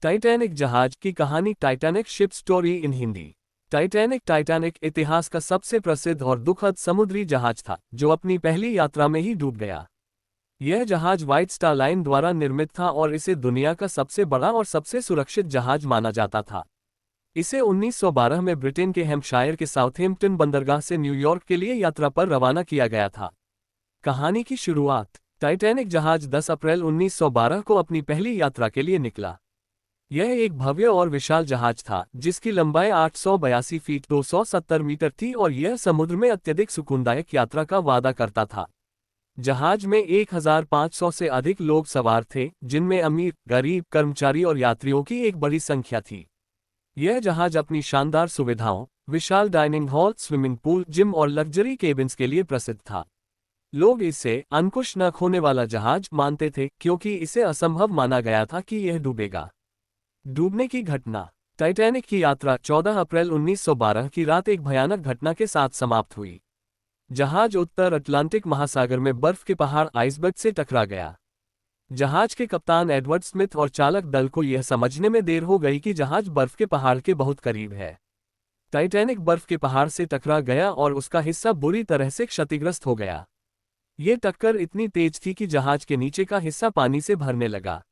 Titanic जहाज की कहानी। Titanic ship story in Hindi. Titanic इतिहास का सबसे प्रसिद्ध और दुखद समुद्री जहाज था जो अपनी पहली यात्रा में ही डूब गया। यह जहाज व्हाइट स्टार लाइन द्वारा निर्मित था और इसे दुनिया का सबसे बड़ा और सबसे सुरक्षित जहाज माना जाता था। इसे 1912 में ब्रिटेन के हैम्पशायर के साउथहैम्पटन बंदरगाह से न्यूयॉर्क के लिए यात्रा पर रवाना किया गया था। कहानी की शुरुआत। टाइटैनिक जहाज 10 अप्रैल 1912 को अपनी पहली यात्रा के लिए निकला। यह एक भव्य और विशाल जहाज था जिसकी लंबाई 882 फीट 270 मीटर थी और यह समुद्र में अत्यधिक सुकूनदायक यात्रा का वादा करता था। जहाज में 1500 से अधिक लोग सवार थे, जिनमें अमीर, गरीब, कर्मचारी और यात्रियों की एक बड़ी संख्या थी। यह जहाज अपनी शानदार सुविधाओं, विशाल dining hall, swimming pool, gym और लग्जरी केबिन्स के लिए प्रसिद्ध था। लोग इसे अंकुश न खोने वाला जहाज मानते थे क्योंकि इसे असंभव माना गया था कि यह डूबेगा। डूबने की घटना। टाइटैनिक की यात्रा 14 अप्रैल 1912 की रात एक भयानक घटना के साथ समाप्त हुई। जहाज उत्तर अटलांटिक महासागर में बर्फ के पहाड़ आइसबर्ग से टकरा गया। जहाज के कप्तान एडवर्ड स्मिथ और चालक दल को यह समझने में देर हो गई कि जहाज बर्फ के पहाड़ के बहुत करीब है। टाइटैनिक बर्फ के पहाड़ से टकरा गया और उसका हिस्सा बुरी तरह से क्षतिग्रस्त हो गया। ये टक्कर इतनी तेज थी कि जहाज के नीचे का हिस्सा पानी से भरने लगा।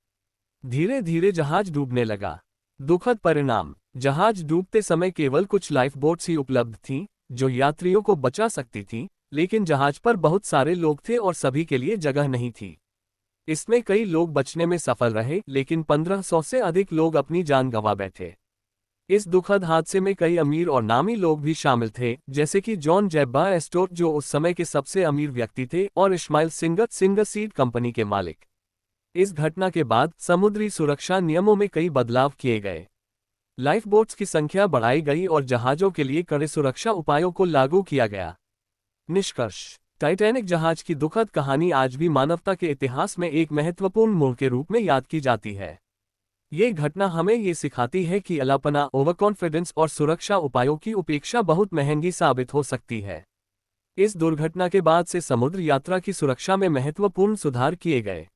धीरे धीरे जहाज डूबने लगा। दुखद परिणाम। जहाज डूबते समय केवल कुछ लाइफ बोट्स ही उपलब्ध थीं, जो यात्रियों को बचा सकती थीं, लेकिन जहाज पर बहुत सारे लोग थे और सभी के लिए जगह नहीं थी। इसमें कई लोग बचने में सफल रहे, लेकिन 1500 से अधिक लोग अपनी जान गंवा बैठे। इस दुखद हादसे में कई अमीर और नामी लोग भी शामिल थे, जैसे कि जॉन जेब्बा एस्टोर, जो उस समय के सबसे अमीर व्यक्ति थे, और इस्माइल सिंगर सीड कंपनी के मालिक। इस घटना के बाद समुद्री सुरक्षा नियमों में कई बदलाव किए गए। लाइफ बोट्स की संख्या बढ़ाई गई और जहाजों के लिए कड़े सुरक्षा उपायों को लागू किया गया। निष्कर्ष। टाइटैनिक जहाज की दुखद कहानी आज भी मानवता के इतिहास में एक महत्वपूर्ण मोड़ के रूप में याद की जाती है। ये घटना हमें ये सिखाती है कि अलापना, ओवर कॉन्फिडेंस और सुरक्षा उपायों की उपेक्षा बहुत महंगी साबित हो सकती है। इस दुर्घटना के बाद से समुद्र यात्रा की सुरक्षा में महत्वपूर्ण सुधार किए गए।